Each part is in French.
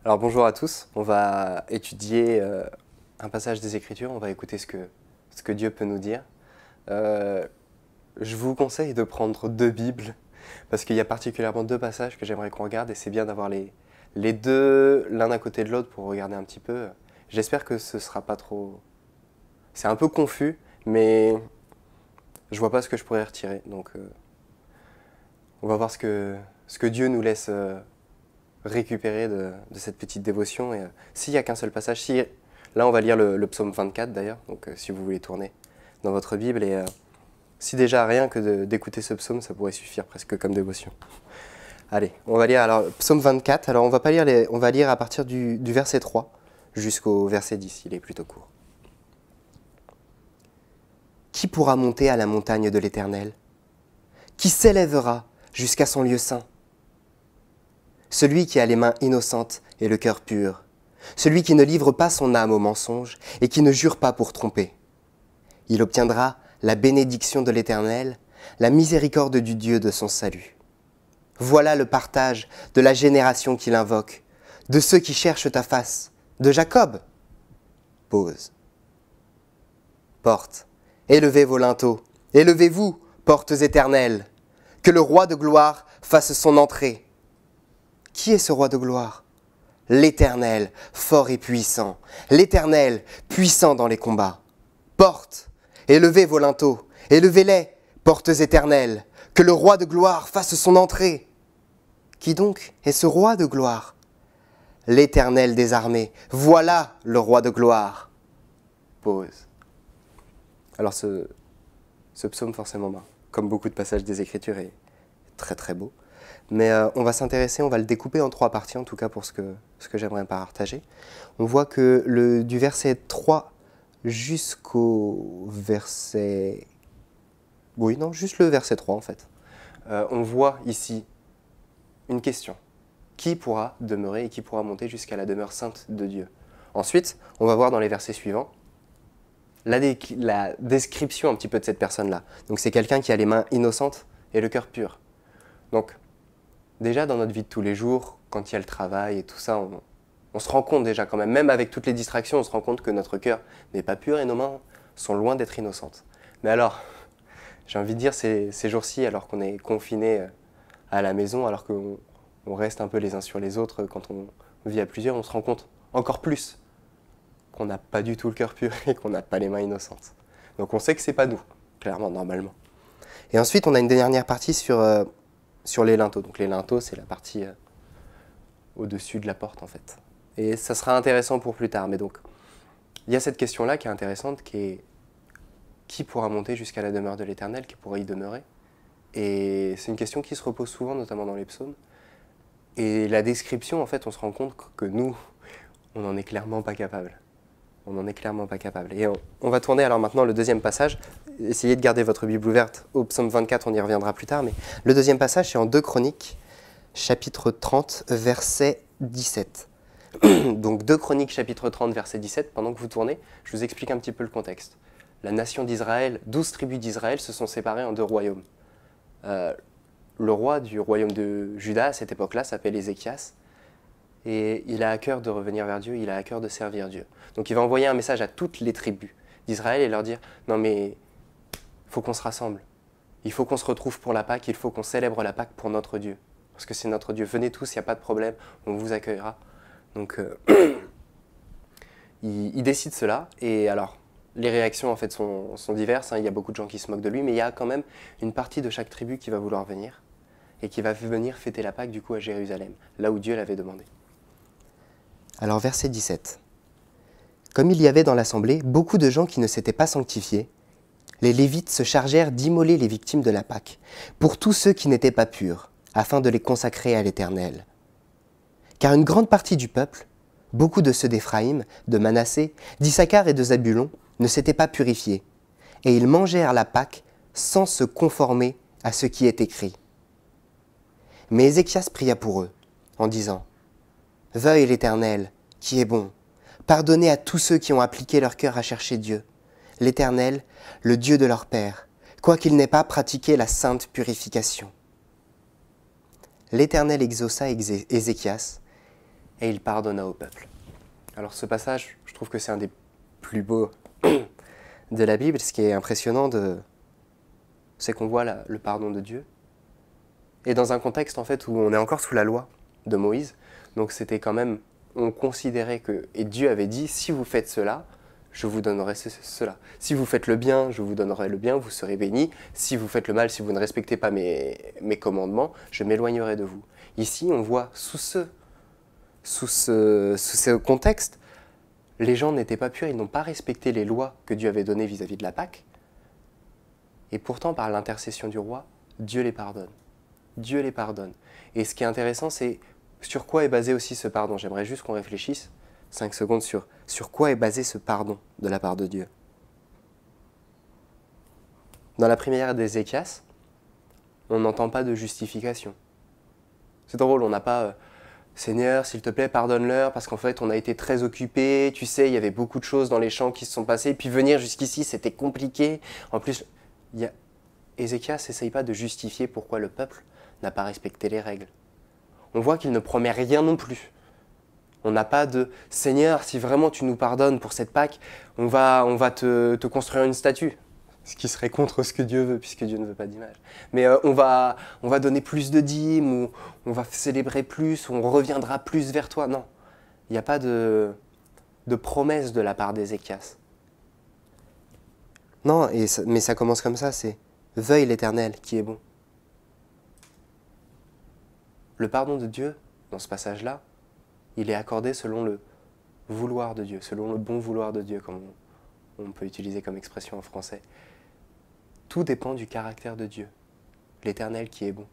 Alors bonjour à tous, on va étudier un passage des Écritures, on va écouter ce que Dieu peut nous dire. Euh, je vous conseille de prendre deux Bibles, parce qu'il y a particulièrement deux passages que j'aimerais qu'on regarde, et c'est bien d'avoir les deux l'un à côté de l'autre pour regarder un petit peu. J'espère que ce sera pas trop... C'est un peu confus, mais je vois pas ce que je pourrais retirer, donc on va voir ce que Dieu nous laisse récupérer de cette petite dévotion. Et s'il n'y a qu'un seul passage, là on va lire le psaume 24 d'ailleurs, donc si vous voulez tourner dans votre Bible, et si déjà rien que d'écouter ce psaume, ça pourrait suffire presque comme dévotion. Allez, on va lire alors psaume 24, alors on va pas lire on va lire à partir du verset 3 jusqu'au verset 10, il est plutôt court. Qui pourra monter à la montagne de l'Éternel? Qui s'élèvera jusqu'à son lieu saint? Celui qui a les mains innocentes et le cœur pur, celui qui ne livre pas son âme au mensonge et qui ne jure pas pour tromper. Il obtiendra la bénédiction de l'Éternel, la miséricorde du Dieu de son salut. Voilà le partage de la génération qu'il invoque, de ceux qui cherchent ta face, de Jacob. Pause. Porte, élevez vos linteaux, élevez-vous, portes éternelles, que le roi de gloire fasse son entrée. Qui est ce roi de gloire? L'Éternel, fort et puissant, l'Éternel, puissant dans les combats. Porte, élevez vos linteaux, élevez-les, portes éternelles, que le roi de gloire fasse son entrée. Qui donc est ce roi de gloire? L'Éternel des armées, voilà le roi de gloire. Pause. Alors ce psaume forcément, comme beaucoup de passages des Écritures, est très très beau. Mais on va s'intéresser, on va le découper en trois parties, en tout cas pour ce que j'aimerais partager. On voit que du verset 3 jusqu'au verset... Oui, non, juste le verset 3 en fait. On voit ici une question. Qui pourra demeurer et qui pourra monter jusqu'à la demeure sainte de Dieu? Ensuite, on va voir dans les versets suivants la description un petit peu de cette personne-là. Donc c'est quelqu'un qui a les mains innocentes et le cœur pur. Donc, déjà dans notre vie de tous les jours, quand il y a le travail et tout ça, on se rend compte déjà quand même avec toutes les distractions, on se rend compte que notre cœur n'est pas pur et nos mains sont loin d'être innocentes. Mais alors, j'ai envie de dire, ces jours-ci, alors qu'on est confinés à la maison, alors qu'on reste un peu les uns sur les autres quand on vit à plusieurs, on se rend compte encore plus qu'on n'a pas du tout le cœur pur et qu'on n'a pas les mains innocentes. Donc on sait que c'est pas nous, clairement, normalement. Et ensuite, on a une dernière partie sur les linteaux. Donc les linteaux, c'est la partie au-dessus de la porte en fait. Et ça sera intéressant pour plus tard. Mais donc, il y a cette question-là qui est intéressante, qui est qui pourra monter jusqu'à la demeure de l'Éternel, qui pourra y demeurer? Et c'est une question qui se repose souvent, notamment dans les psaumes. Et la description, en fait, on se rend compte que nous, on n'en est clairement pas capable. On n'en est clairement pas capable. Et on va tourner alors maintenant le deuxième passage. Essayez de garder votre Bible ouverte au psaume 24, on y reviendra plus tard. Mais le deuxième passage, c'est en 2 Chroniques, chapitre 30, verset 17. Donc 2 Chroniques, chapitre 30, verset 17. Pendant que vous tournez, je vous explique un petit peu le contexte. La nation d'Israël, 12 tribus d'Israël se sont séparées en deux royaumes. Le roi du royaume de Juda, à cette époque-là, s'appelle Ézéchias. Et il a à cœur de revenir vers Dieu, il a à cœur de servir Dieu. Donc il va envoyer un message à toutes les tribus d'Israël et leur dire « Non mais, il faut qu'on se rassemble. Il faut qu'on se retrouve pour la Pâque, il faut qu'on célèbre la Pâque pour notre Dieu. Parce que c'est notre Dieu. Venez tous, il n'y a pas de problème, on vous accueillera. » Donc il décide cela. Et alors, les réactions en fait sont diverses. Il y a beaucoup de gens qui se moquent de lui, mais il y a quand même une partie de chaque tribu qui va vouloir venir et qui va venir fêter la Pâque du coup à Jérusalem, là où Dieu l'avait demandé. Alors verset 17. Comme il y avait dans l'assemblée beaucoup de gens qui ne s'étaient pas sanctifiés, les Lévites se chargèrent d'immoler les victimes de la Pâque, pour tous ceux qui n'étaient pas purs, afin de les consacrer à l'Éternel. Car une grande partie du peuple, beaucoup de ceux d'Éphraïm, de Manassé, d'Issachar et de Zabulon, ne s'étaient pas purifiés, et ils mangèrent la Pâque sans se conformer à ce qui est écrit. Mais Ézéchias pria pour eux, en disant « Veuille l'Éternel, qui est bon, pardonner à tous ceux qui ont appliqué leur cœur à chercher Dieu, l'Éternel, le Dieu de leur père, quoiqu'ils n'aient pas pratiqué la sainte purification. » L'Éternel exauça Ézéchias, et il pardonna au peuple. Alors ce passage, je trouve que c'est un des plus beaux de la Bible. Ce qui est impressionnant, c'est qu'on voit le pardon de Dieu. Et dans un contexte en fait où on est encore sous la loi de Moïse, donc c'était quand même, on considérait que, et Dieu avait dit, si vous faites cela, je vous donnerai cela. Si vous faites le bien, je vous donnerai le bien, vous serez bénis. Si vous faites le mal, si vous ne respectez pas mes commandements, je m'éloignerai de vous. Ici, on voit sous ce contexte, les gens n'étaient pas purs, ils n'ont pas respecté les lois que Dieu avait données vis-à-vis de la Pâque. Et pourtant, par l'intercession du roi, Dieu les pardonne. Dieu les pardonne. Et ce qui est intéressant, c'est sur quoi est basé aussi ce pardon. J'aimerais juste qu'on réfléchisse 5 secondes sur quoi est basé ce pardon de la part de Dieu. Dans la prière d'Ézéchias, on n'entend pas de justification. C'est drôle, on n'a pas Seigneur, s'il te plaît, pardonne-leur, parce qu'en fait, on a été très occupés, tu sais, il y avait beaucoup de choses dans les champs qui se sont passées, puis venir jusqu'ici, c'était compliqué. En plus, Ézéchias n'essaye pas de justifier pourquoi le peuple n'a pas respecté les règles. On voit qu'il ne promet rien non plus. On n'a pas de « Seigneur, si vraiment tu nous pardonnes pour cette Pâque, on va te construire une statue ». Ce qui serait contre ce que Dieu veut, puisque Dieu ne veut pas d'image. Mais on va donner plus de dîmes, ou on va célébrer plus, ou on reviendra plus vers toi. Non, il n'y a pas de promesse de la part d'Ézéchias. Non, mais ça commence comme ça, c'est « Veuille l'Éternel qui est bon ». Le pardon de Dieu, dans ce passage-là, il est accordé selon le vouloir de Dieu, selon le bon vouloir de Dieu, comme on peut utiliser comme expression en français. Tout dépend du caractère de Dieu, l'Éternel qui est bon.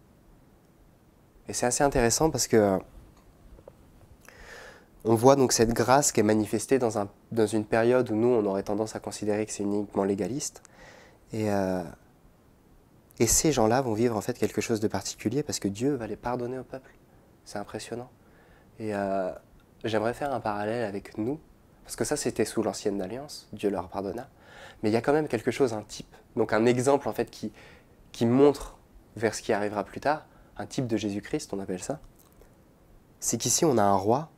Et c'est assez intéressant parce que on voit donc cette grâce qui est manifestée dans une période où nous, on aurait tendance à considérer que c'est uniquement légaliste. Et ces gens-là vont vivre en fait quelque chose de particulier parce que Dieu va les pardonner au peuple. C'est impressionnant. Et j'aimerais faire un parallèle avec nous, parce que ça c'était sous l'ancienne alliance, Dieu leur pardonna, mais il y a quand même quelque chose, un type, donc un exemple en fait qui montre vers ce qui arrivera plus tard, un type de Jésus-Christ on appelle ça. C'est qu'ici on a un roi,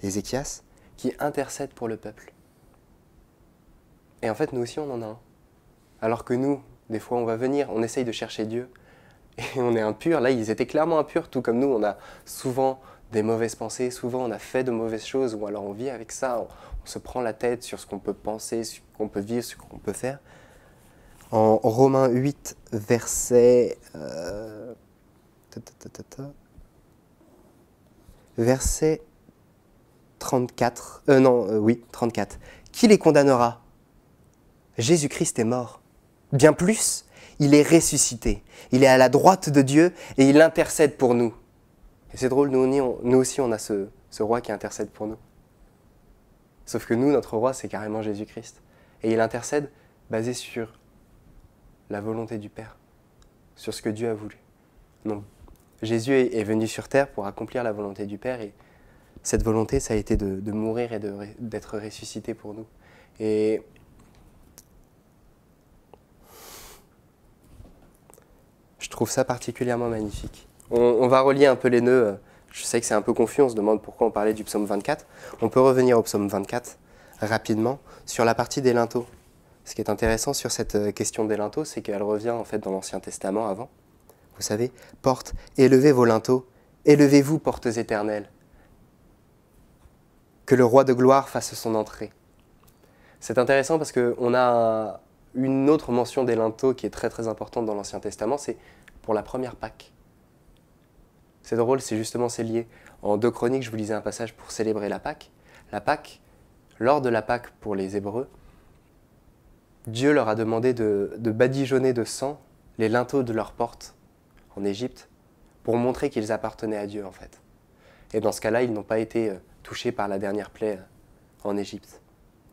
Ézéchias, qui intercède pour le peuple. Et en fait nous aussi on en a un. Alors que nous, des fois on va venir, on essaye de chercher Dieu, et on est impur. Là ils étaient clairement impurs, tout comme nous, on a souvent des mauvaises pensées, souvent on a fait de mauvaises choses, ou alors on vit avec ça, on se prend la tête sur ce qu'on peut penser, sur ce qu'on peut vivre, sur ce qu'on peut faire. En Romains 8, verset 34. 34. Qui les condamnera? Jésus-Christ est mort. Bien plus, il est ressuscité. Il est à la droite de Dieu et il intercède pour nous. Et c'est drôle, nous aussi on a ce roi qui intercède pour nous. Sauf que nous, notre roi, c'est carrément Jésus-Christ. Et il intercède basé sur la volonté du Père, sur ce que Dieu a voulu. Donc, Jésus est venu sur terre pour accomplir la volonté du Père, et cette volonté, ça a été de mourir et d'être ressuscité pour nous. Et je trouve ça particulièrement magnifique. On va relier un peu les nœuds. Je sais que c'est un peu confus, on se demande pourquoi on parlait du psaume 24. On peut revenir au psaume 24 rapidement sur la partie des linteaux. Ce qui est intéressant sur cette question des linteaux, c'est qu'elle revient en fait dans l'Ancien Testament avant. Vous savez, portes, élevez vos linteaux, élevez-vous, portes éternelles. Que le roi de gloire fasse son entrée. C'est intéressant parce qu'on a une autre mention des linteaux qui est très très importante dans l'Ancien Testament, c'est pour la première Pâque. C'est drôle, c'est lié. En 2 Chroniques, je vous lisais un passage pour célébrer la Pâque. La Pâque, lors de la Pâque pour les Hébreux, Dieu leur a demandé de badigeonner de sang les linteaux de leurs portes en Égypte pour montrer qu'ils appartenaient à Dieu en fait. Et dans ce cas-là, ils n'ont pas été touchés par la dernière plaie en Égypte.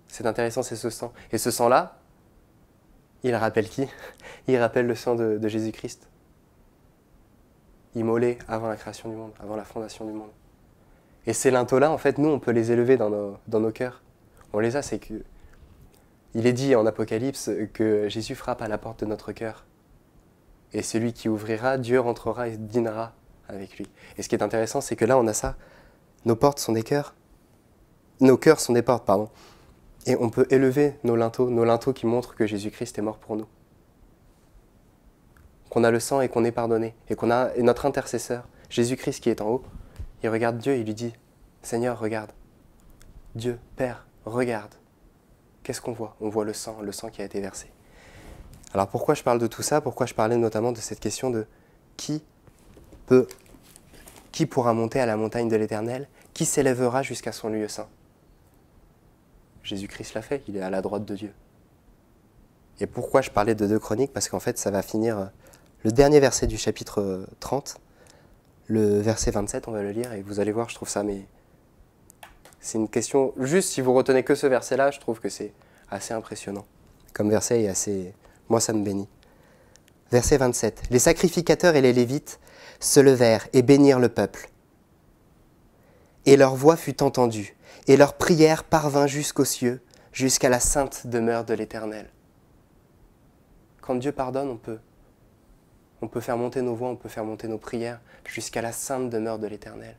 C'est intéressant, c'est ce sang. Et ce sang-là, il rappelle qui? Il rappelle le sang de Jésus-Christ. Immolé avant la création du monde, avant la fondation du monde. Et ces linteaux-là, en fait, nous, on peut les élever dans nos cœurs. On les a, c'est que... Il est dit en Apocalypse que Jésus frappe à la porte de notre cœur. Et celui qui ouvrira, Dieu rentrera et dînera avec lui. Et ce qui est intéressant, c'est que là, on a ça. Nos portes sont des cœurs. Nos cœurs sont des portes, pardon. Et on peut élever nos linteaux qui montrent que Jésus-Christ est mort pour nous. Qu'on a le sang et qu'on est pardonné. Et notre intercesseur, Jésus-Christ qui est en haut, il regarde Dieu et il lui dit, Seigneur, regarde. Dieu, Père, regarde. Qu'est-ce qu'on voit? On voit le sang qui a été versé. Alors pourquoi je parle de tout ça? Pourquoi je parlais notamment de cette question de qui pourra monter à la montagne de l'Éternel? Qui s'élèvera jusqu'à son lieu saint? Jésus-Christ l'a fait, il est à la droite de Dieu. Et pourquoi je parlais de 2 Chroniques? Parce qu'en fait, ça va finir le dernier verset du chapitre 30, le verset 27, on va le lire, et vous allez voir, je trouve ça, mais c'est une question, juste si vous retenez que ce verset-là, je trouve que c'est assez impressionnant. Comme verset est assez... Moi, ça me bénit. Verset 27. Les sacrificateurs et les Lévites se levèrent et bénirent le peuple. Et leur voix fut entendue, et leur prière parvint jusqu'aux cieux, jusqu'à la sainte demeure de l'Éternel. Quand Dieu pardonne, on peut faire monter nos voix, on peut faire monter nos prières jusqu'à la sainte demeure de l'Éternel.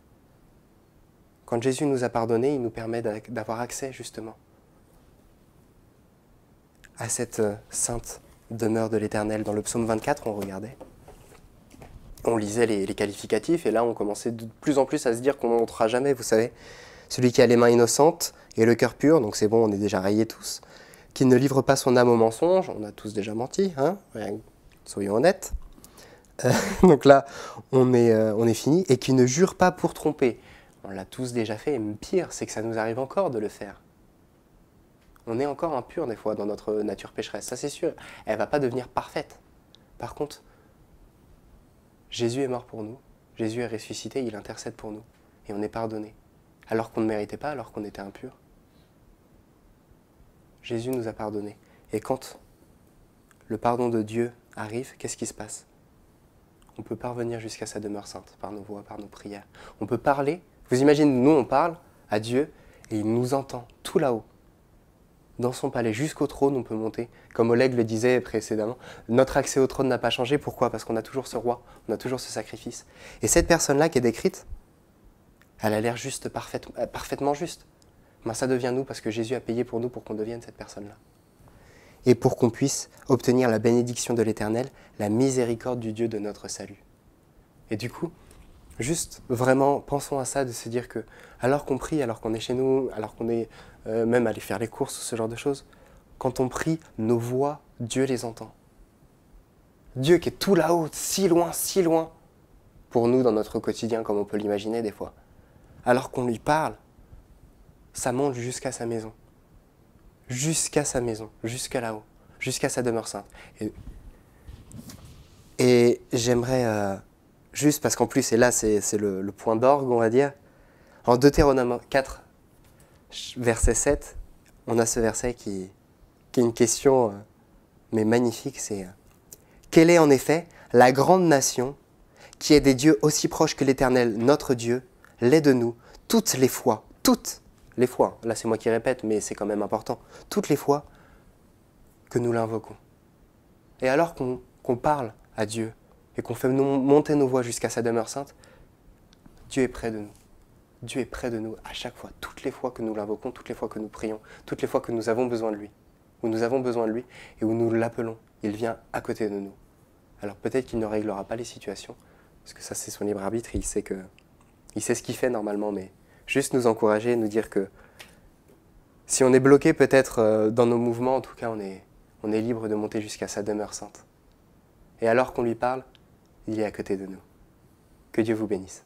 Quand Jésus nous a pardonné, il nous permet d'avoir accès justement à cette sainte demeure de l'Éternel. Dans le psaume 24, on regardait, on lisait les qualificatifs et là on commençait de plus en plus à se dire qu'on ne montera jamais, vous savez, celui qui a les mains innocentes et le cœur pur, donc c'est bon, on est déjà rayés tous, qui ne livre pas son âme au mensonge, on a tous déjà menti, hein, soyons honnêtes. Donc là, on est fini, et qui ne jure pas pour tromper. On l'a tous déjà fait, et pire, c'est que ça nous arrive encore de le faire. On est encore impur des fois dans notre nature pécheresse, ça c'est sûr. Elle ne va pas devenir parfaite. Par contre, Jésus est mort pour nous, Jésus est ressuscité, il intercède pour nous, et on est pardonné. Alors qu'on ne méritait pas, alors qu'on était impur. Jésus nous a pardonné. Et quand le pardon de Dieu arrive, qu'est-ce qui se passe? On peut parvenir jusqu'à sa demeure sainte, par nos voix, par nos prières. On peut parler, vous imaginez, nous on parle à Dieu, et il nous entend tout là-haut. Dans son palais, jusqu'au trône, on peut monter. Comme Oleg le disait précédemment, notre accès au trône n'a pas changé. Pourquoi? Parce qu'on a toujours ce roi, on a toujours ce sacrifice. Et cette personne-là qui est décrite, elle a l'air juste, parfaitement juste. Ben, ça devient nous parce que Jésus a payé pour nous pour qu'on devienne cette personne-là. Et pour qu'on puisse obtenir la bénédiction de l'Éternel, la miséricorde du Dieu de notre salut. Et du coup, juste vraiment pensons à ça, de se dire que alors qu'on prie, alors qu'on est chez nous, alors qu'on est même allé faire les courses, ce genre de choses, quand on prie, nos voix, Dieu les entend. Dieu qui est tout là-haut, si loin, pour nous dans notre quotidien, comme on peut l'imaginer des fois. Alors qu'on lui parle, ça monte jusqu'à sa maison. Jusqu'à sa maison, jusqu'à là-haut, jusqu'à sa demeure sainte. Et j'aimerais, juste parce qu'en plus, et là c'est le point d'orgue, on va dire, en Deutéronome 4, verset 7, on a ce verset qui est une question, mais magnifique, c'est « Quelle est en effet la grande nation qui est des dieux aussi proches que l'Éternel, notre Dieu, l'est de nous, toutes les fois, là c'est moi qui répète, mais c'est quand même important, toutes les fois que nous l'invoquons. Et alors qu'on parle à Dieu et qu'on fait monter nos voix jusqu'à sa demeure sainte, Dieu est près de nous. Dieu est près de nous à chaque fois, toutes les fois que nous l'invoquons, toutes les fois que nous prions, toutes les fois que nous avons besoin de lui, où nous avons besoin de lui et où nous l'appelons, il vient à côté de nous. Alors peut-être qu'il ne réglera pas les situations, parce que ça c'est son libre arbitre, il sait ce qu'il fait normalement, mais juste nous encourager, nous dire que si on est bloqué peut-être dans nos mouvements, en tout cas on est libre de monter jusqu'à sa demeure sainte. Et alors qu'on lui parle, il est à côté de nous. Que Dieu vous bénisse.